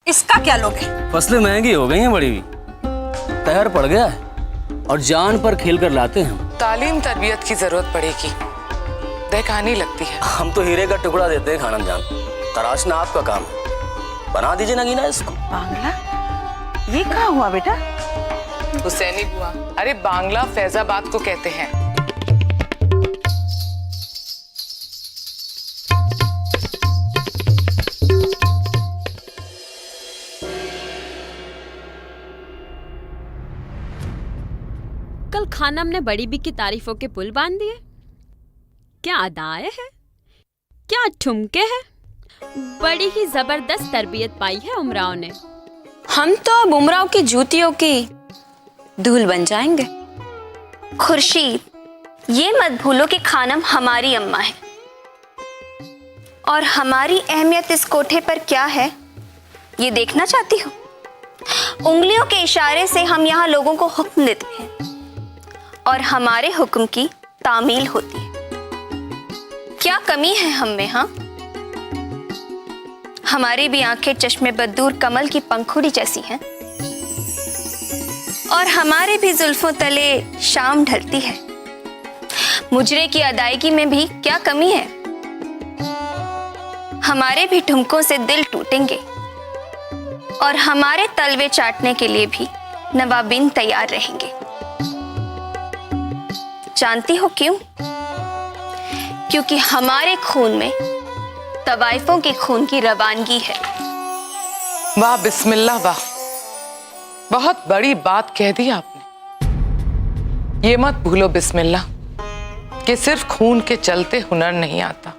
इसका क्या लोगे? फसलें महंगी हो गई हैं बड़ी भी, कहर पड़ गया है और जान पर खेल कर लाते हैं हम। तालीम तरबियत की जरूरत पड़ेगी, दहकानी लगती है। हम तो हीरे का टुकड़ा देते हैं खानम जान, तराशना आपका काम है। बना दीजिए नगीना इसको। बांग्ला? ये कहाँ हुआ बेटा? हुसैनी बुआ, अरे बांग्ला फैजाबाद को कहते हैं। कल खानम ने बड़ी बी की तारीफों के पुल बांध दिए। क्या अदाएं हैं, क्या ठुमके हैं। बड़ी ही जबरदस्त तरबियत पाई है उमराव ने। हम तो अब उमराव की जूतियों की धूल बन जाएंगे। खुर्शीद, ये मत भूलो कि खानम हमारी अम्मा है और हमारी अहमियत इस कोठे पर क्या है ये देखना चाहती हो? उंगलियों के इशारे से हम यहाँ लोगों को हुक्म देते हैं और हमारे हुक्म की तामील होती है। क्या कमी है हम में? हाँ, हमारी भी आंखें चश्मे बदूर कमल की पंखुड़ी जैसी हैं और हमारे भी जुल्फों तले शाम ढलती है। मुजरे की अदायगी में भी क्या कमी है? हमारे भी ठुमकों से दिल टूटेंगे और हमारे तलवे चाटने के लिए भी नवाबिन तैयार रहेंगे। जानती हो क्यों? क्योंकि हमारे खून में तवाइफों के खून की रवानगी है। वाह बिस्मिल्लाह वाह, बहुत बड़ी बात कह दी आपने। ये मत भूलो बिस्मिल्लाह कि सिर्फ खून के चलते हुनर नहीं आता।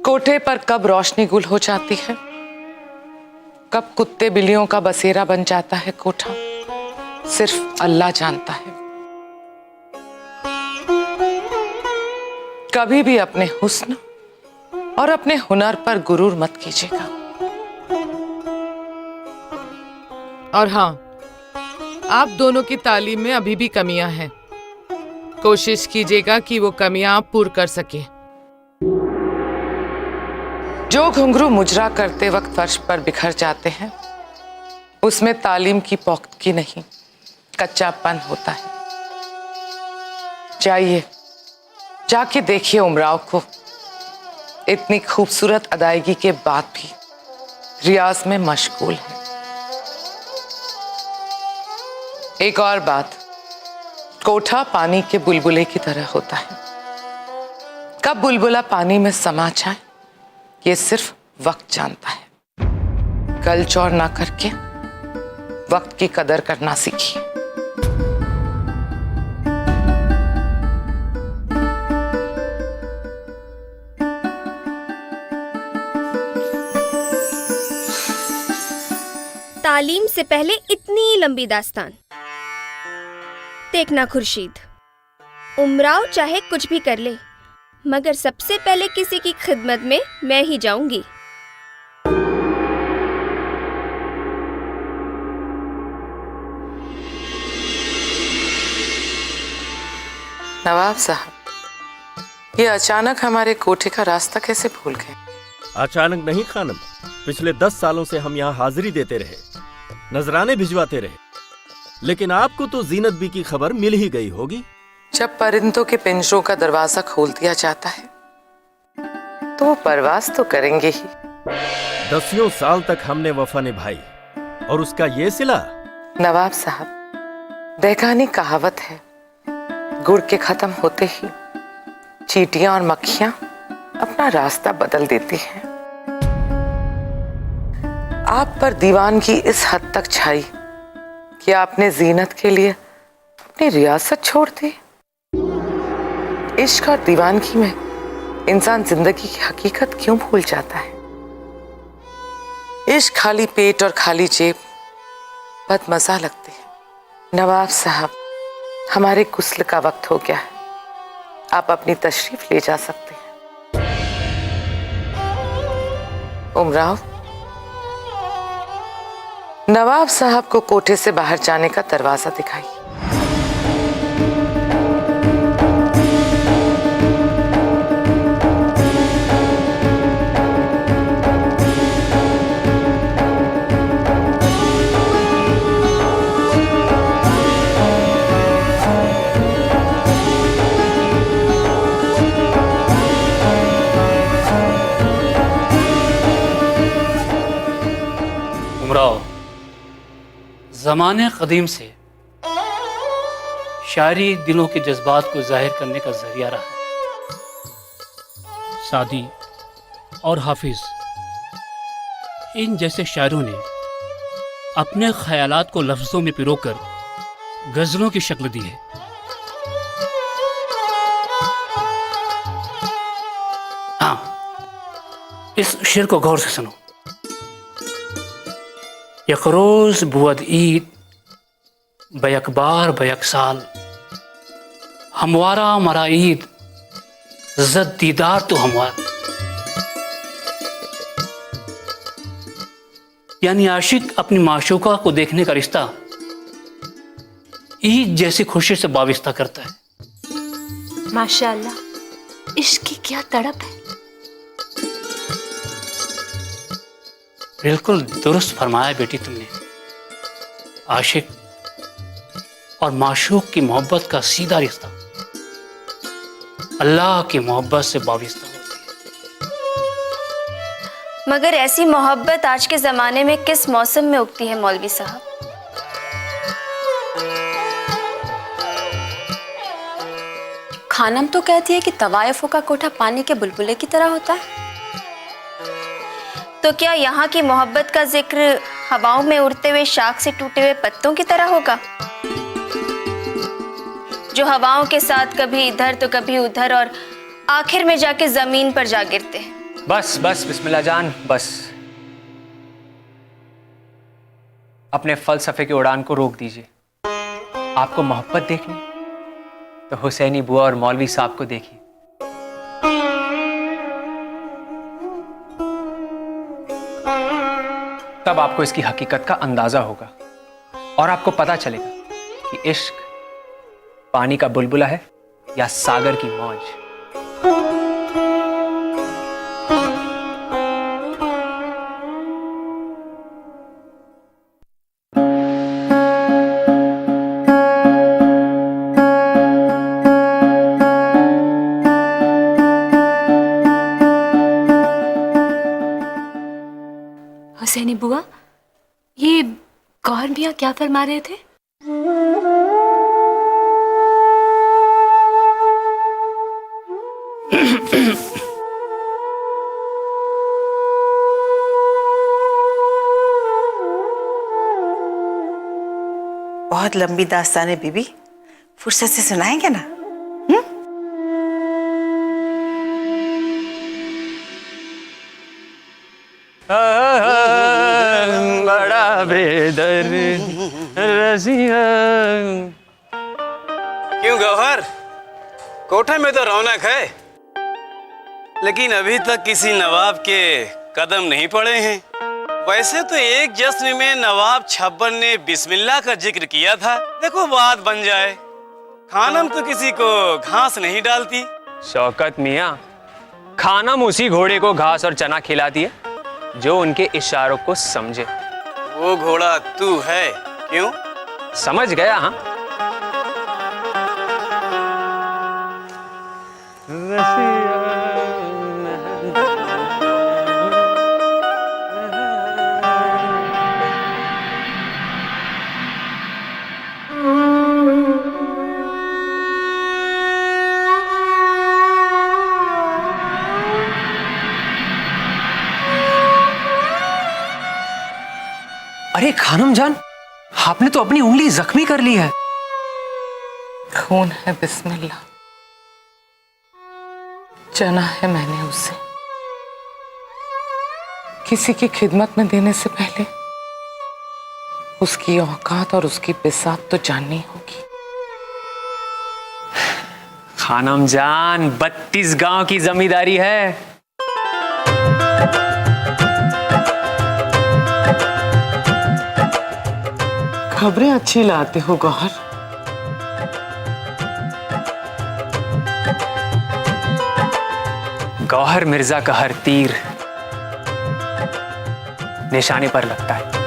कोठे पर कब रोशनी गुल हो जाती है, कब कुत्ते बिल्लियों का बसेरा बन जाता है कोठा, सिर्फ अल्लाह जानता है। कभी भी अपने हुस्न और अपने हुनर पर गुरूर मत कीजिएगा। और हाँ, आप दोनों की तालीम में अभी भी कमियां हैं। कोशिश कीजिएगा कि वो कमियां आप पूर्ण कर सके। जो घुंघरू मुजरा करते वक्त फर्श पर बिखर जाते हैं, उसमें तालीम की पोख्तगी नहीं, कच्चापन होता है। जाइए, जाके देखिए उमराव को। इतनी खूबसूरत अदायगी के बाद भी रियाज में मशगूल है। एक और बात, कोठा पानी के बुलबुले की तरह होता है। कब बुलबुला पानी में समा जाए ये सिर्फ वक्त जानता है। कल चौर ना करके वक्त की कदर करना सीखिए। तालीम से पहले इतनी लंबी दास्तान। देखना खुर्शीद, उमराव चाहे कुछ भी कर ले, मगर सबसे पहले किसी की खिदमत में मैं ही जाऊंगी। नवाब साहब, ये अचानक हमारे कोठे का रास्ता कैसे भूल गए? अचानक नहीं खानम, पिछले 10 सालों से हम यहाँ हाजिरी देते रहे, नजराने भिजवाते रहे, लेकिन आपको तो जीनत बी की खबर मिल ही गई होगी। जब परिंदों के पिंजरों का दरवाजा खोल दिया जाता है तो वो परवाज तो करेंगे ही। 10 साल तक हमने वफा निभाई और उसका ये सिला। नवाब साहब, दहकानी कहावत है, गुड़ के खत्म होते ही चींटियां और मक्खियां अपना रास्ता बदल देती हैं। आप पर दीवानगी इस हद तक छाई कि आपने जीनत के लिए अपनी रियासत छोड़ दी। इश्क और दीवानगी में इंसान जिंदगी की हकीकत क्यों भूल जाता है? इश्क खाली पेट और खाली जेब बदमजा लगती है। नवाब साहब, हमारे गुस्ल का वक्त हो गया है, आप अपनी तशरीफ ले जा सकते हैं। उमराव, नवाब साहब को कोठे से बाहर जाने का दरवाजा दिखाइए। ज़माने क़दीम से शायरी दिलों के जज्बात को जाहिर करने का जरिया रहा है। सादी और हाफिज इन जैसे शायरों ने अपने ख्यालात को लफ्ज़ों में पिरोकर गज़लों की शक्ल दी है। हाँ, इस शेर को गौर से सुनो। यकरोज बुअद ईद बयकबार बयकसाल, हमवारा मरा ईद जद दीदार तो हमवार। यानी आशिक अपनी माशूका को देखने का रिश्ता ईद जैसी खुशी से वाबिस्ता करता है। माशाअल्लाह, इश्क की क्या तड़प है। बिल्कुल दुरुस्त फरमाया बेटी तुमने। आशिक और माशूक की मोहब्बत का सीधा रिश्ता अल्लाह की मोहब्बत से वाबिस्ता होती है। मगर ऐसी मोहब्बत आज के ज़माने में किस मौसम में उगती है मौलवी साहब? खानम तो कहती है कि तवायफों का कोठा पानी के बुलबुले की तरह होता है। तो क्या यहाँ की मोहब्बत का जिक्र हवाओं में उड़ते हुए शाख से टूटे हुए पत्तों की तरह होगा, जो हवाओं के साथ कभी इधर तो कभी उधर और आखिर में जाके जमीन पर जा गिरते हैं। बस बस बिस्मिल्लाह जान, बस अपने फलसफे की उड़ान को रोक दीजिए। आपको मोहब्बत देखनी तो हुसैनी बुआ और मौलवी साहब को देखिए। तब आपको इसकी हकीकत का अंदाजा होगा और आपको पता चलेगा कि इश्क पानी का बुलबुला है या सागर की मौज। हुसैनी बुआ, ये गौहर मियाँ क्या फरमा रहे थे? बहुत लंबी दास्तान है बीबी, फुर्सत से सुनाएंगे ना? बड़ा बेदर रसिया। क्यों गौहर, कोठे में तो रौनक है, लेकिन अभी तक किसी नवाब के कदम नहीं पड़े हैं। वैसे तो एक जश्न में नवाब छब्बन ने बिस्मिल्लाह का जिक्र किया था। देखो बात बन जाए। खानम तो किसी को घास नहीं डालती। शौकत मियाँ, खानम उसी घोड़े को घास और चना खिलाती है जो उनके इशारों को समझे। वो घोड़ा तू है। क्यों? समझ गया। हाँ, अरे खानम जान, आपने तो अपनी उंगली जख्मी कर ली है। खून है बिस्मिल्लाह, चना है मैंने उसे। किसी की खिदमत में देने से पहले उसकी औकात और उसकी बिसात तो जाननी होगी। खानम जान, 32 गांव की जमींदारी है। खबरें अच्छी लाते हो गौहर। गौहर मिर्जा का हर तीर निशाने पर लगता है।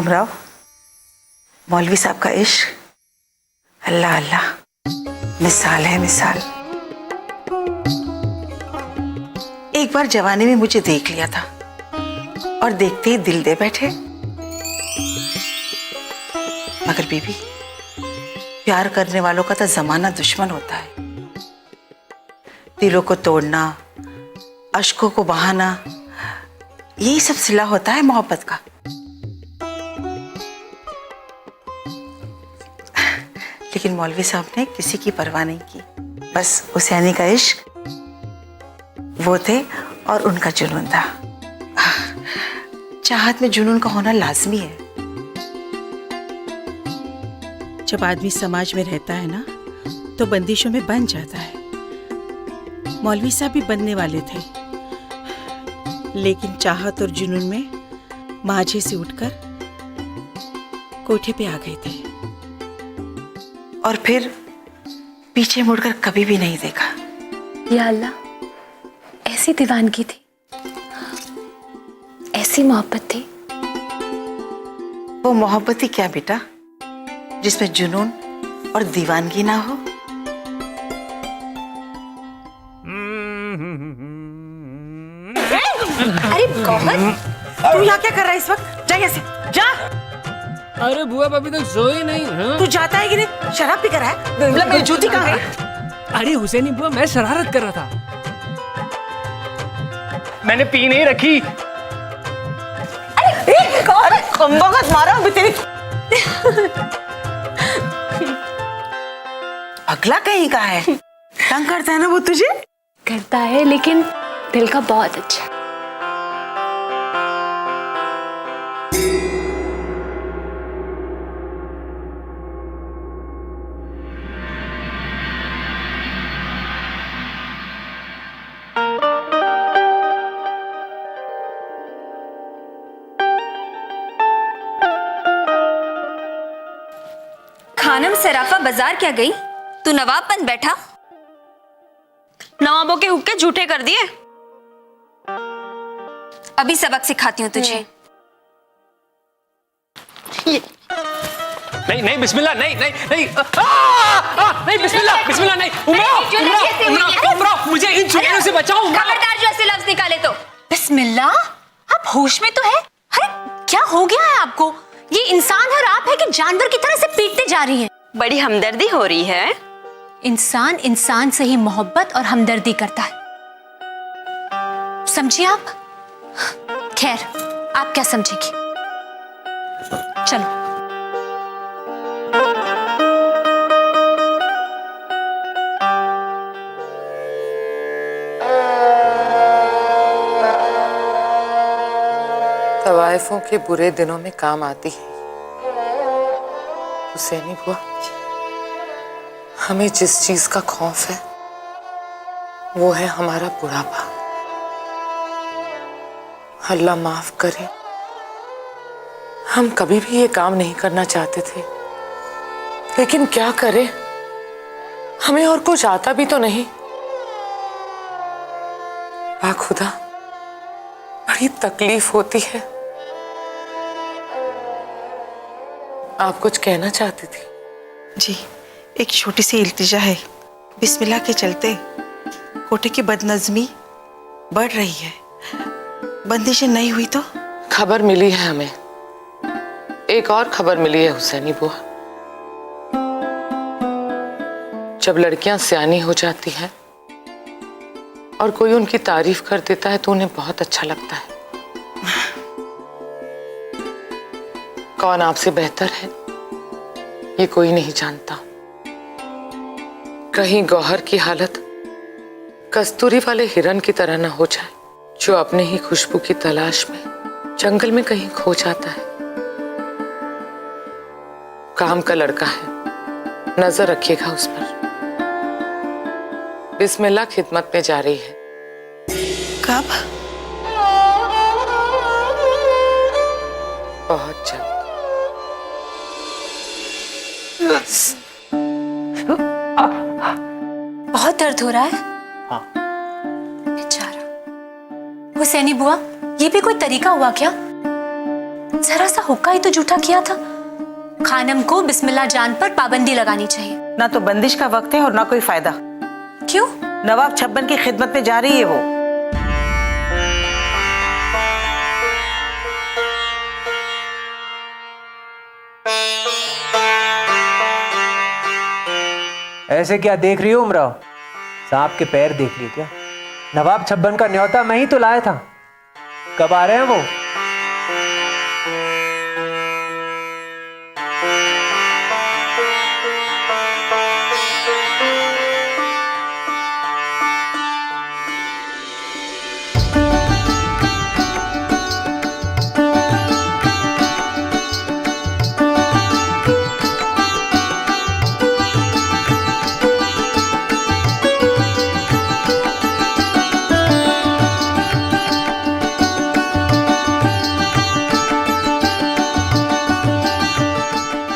उमराव, मौलवी साहब का इश्क अल्लाह अल्लाह मिसाल है मिसाल। एक बार जवानी में मुझे देख लिया था और देखते ही दिल दे बैठे। मगर बीबी, प्यार करने वालों का तो जमाना दुश्मन होता है। दिलों को तोड़ना, अश्कों को बहाना, यही सब सिला होता है मोहब्बत का। लेकिन मौलवी साहब ने किसी की परवाह नहीं की। बस हुसैनी का इश्क वो थे और उनका जुनून था। चाहत में जुनून का होना लाजमी है। जब आदमी समाज में रहता है ना, तो बंदिशों में बंध जाता है। मौलवी साहब भी बनने वाले थे, लेकिन चाहत और जुनून में माझे से उठकर कोठे पे आ गए थे और फिर पीछे मुड़कर कभी भी नहीं देखा। या अल्लाह, ऐसी दीवानगी थी, ऐसी मोहब्बत थी। वो मोहब्बत ही क्या बेटा, जिसमें जुनून और दीवानगी ना हो। अरे गौहर, तू यहाँ क्या कर रहा है इस वक्त? जा यहाँ से, जा। अरे बुआ अभी तक सोई नहीं। हाँ? तू जाता है कि नहीं? शराब पी कर है? मेरी जूती कहाँ है? अरे हुसैनी बुआ, मैं शरारत कर रहा था। मैंने पी नहीं रखी। अरे खंबगत मारा अभी तेरी। अगला कहीं का है? तंग करता है ना वो तुझे? करता है, लेकिन दिल का बहुत अच्छा है। खानम सराफा बाजार क्या गई? तू नवाब बन बैठा। नवाबों के हुक्के झूठे कर दिए। अभी सबक सिखाती हूँ तुझे। नहीं नहीं बिस्मिल्लाह, नहीं नहीं नहीं, नहीं बिस्मिल्लाह बिस्मिल्लाह नहीं। उमराव, मुझे इन चुड़ैलों से बचाओ। खबरदार जो ऐसे लफ्ज निकाले तो। बिस्मिल्लाह, आप होश में तो है? अरे क्या हो गया है आपको? ये इंसान है और आप है कि जानवर की तरह से पीटते जा रही हैं। बड़ी हमदर्दी हो रही है। इंसान इंसान से ही मोहब्बत और हमदर्दी करता है, समझिए आप? खैर, आप क्या समझेगी? चलो। तवाइफों के बुरे दिनों में काम आती है हुसैनी बुआ। हमें जिस चीज का खौफ है वो है हमारा बुढ़ापा। अल्लाह माफ करे, हम कभी भी ये काम नहीं करना चाहते थे, लेकिन क्या करें, हमें और कुछ आता भी तो नहीं। वाह खुदा, बड़ी तकलीफ होती है। आप कुछ कहना चाहती थी? जी, एक छोटी सी इल्तिजा है। बिस्मिल्लाह के चलते कोठे की बदनज़मी बढ़ रही है। बंदिशें नहीं हुई तो? खबर मिली है हमें, एक और खबर मिली है हुसैनी बुआ। जब लड़कियां सियानी हो जाती हैं और कोई उनकी तारीफ कर देता है तो उन्हें बहुत अच्छा लगता है। कौन आपसे बेहतर है ये कोई नहीं जानता। कहीं गौहर की हालत कस्तूरी वाले हिरन की तरह न हो जाए, जो अपने ही खुशबू की तलाश में जंगल में कहीं खो जाता है। काम का लड़का है, नजर रखिएगा उस पर। बिस्मिल्लाह खिदमत में जा रही है। कब? बहुत जल्द। बहुत दर्द हो रहा है? हाँ। बेचारा। हुसैनी बुआ, ये भी कोई तरीका हुआ क्या? जरा सा हुक्का ही तो झूठा किया था। खानम को बिस्मिल्लाह जान पर पाबंदी लगानी चाहिए। ना तो बंदिश का वक्त है और ना कोई फायदा। क्यों? नवाब छब्बन की खिदमत में जा रही है वो। ऐसे क्या देख रही हो उमराव? सांप के पैर देख लिए क्या? नवाब छब्बन का न्योता मैं ही तो लाया था। कब आ रहे हैं वो?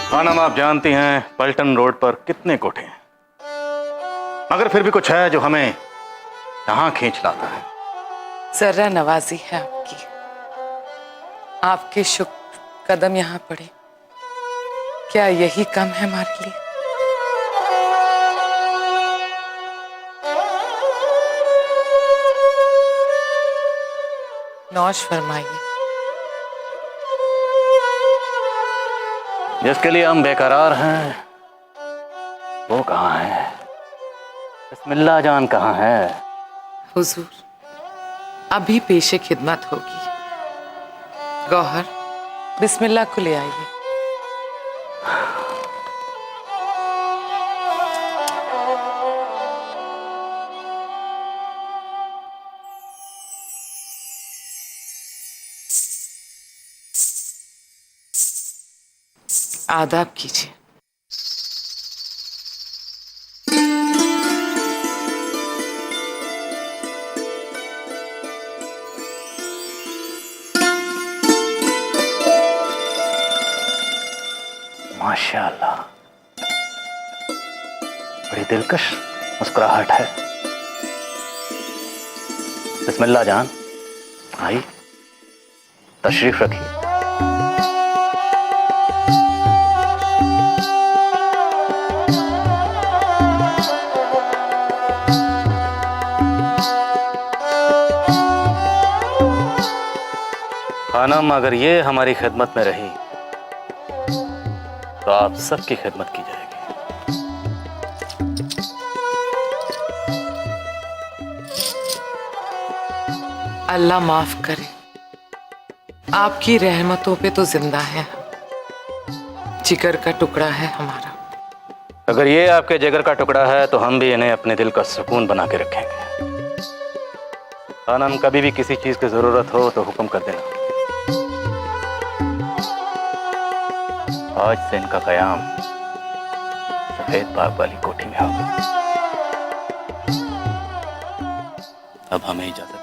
खानम, आप जानती हैं पल्टन रोड पर कितने कोठे हैं, मगर फिर भी कुछ है जो हमें यहां खींच लाता है। जरा नवाजी है आपकी। आपके शुक्र कदम यहाँ पड़े, क्या यही कम है हमारे लिए? नौश फरमाइए। जिसके लिए हम बेकरार हैं वो कहाँ है? बिस्मिल्लाह जान कहाँ है? हुजूर, अभी पेशे खिदमत होगी। गौहर, बिस्मिल्लाह को ले आइए। आदाब कीजिए। माशाअल्लाह, बड़ी दिलकश मुस्कुराहट है। बिस्मिल्लाह जान, आई तशरीफ रखिए। खानम, अगर ये हमारी खिदमत में रही तो आप सबकी खिदमत की जाएगी। अल्लाह माफ करे, आपकी रहमतों पे तो जिंदा है, जिगर का टुकड़ा है हमारा। अगर ये आपके जिगर का टुकड़ा है तो हम भी इन्हें अपने दिल का सुकून बना के रखेंगे। खानम, कभी भी किसी चीज की जरूरत हो तो हुक्म कर देना। आज से इनका कयाम सफेद बाग वाली कोठी में होगा। अब हमें इजाजत दें।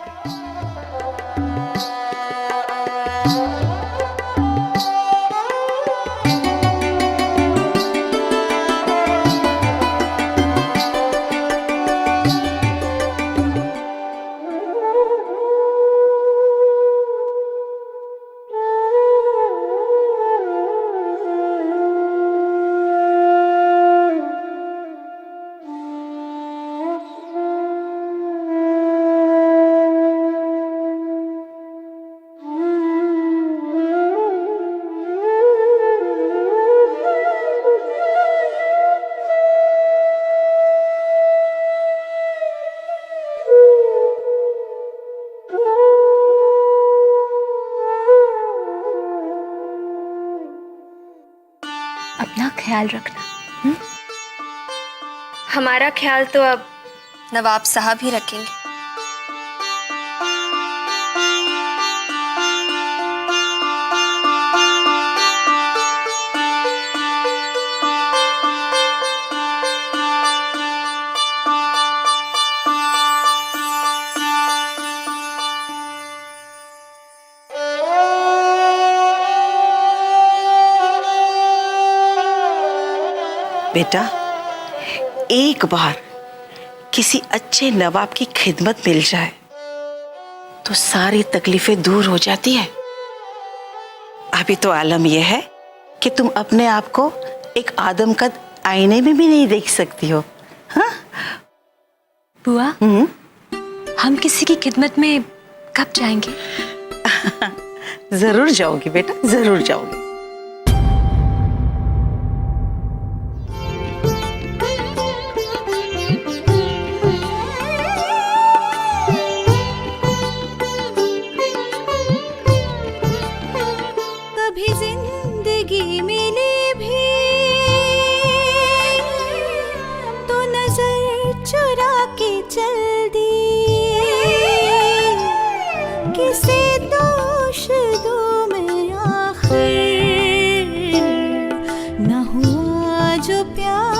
अपना ख्याल रखना। हमारा ख्याल तो अब नवाब साहब ही रखेंगे। बेटा, एक बार किसी अच्छे नवाब की खिदमत मिल जाए तो सारी तकलीफें दूर हो जाती है। अभी तो आलम यह है कि तुम अपने आप को एक आदमकद आईने में भी नहीं देख सकती हो। हाँ? बुआ, हम किसी की खिदमत में कब जाएंगे? जरूर जाओगी बेटा, जरूर जाओगी। कभी जिंदगी मिली भी तो नजर चुरा के चल दी, किसे दोष दूं मैं आखिर, न हुआ जो प्यार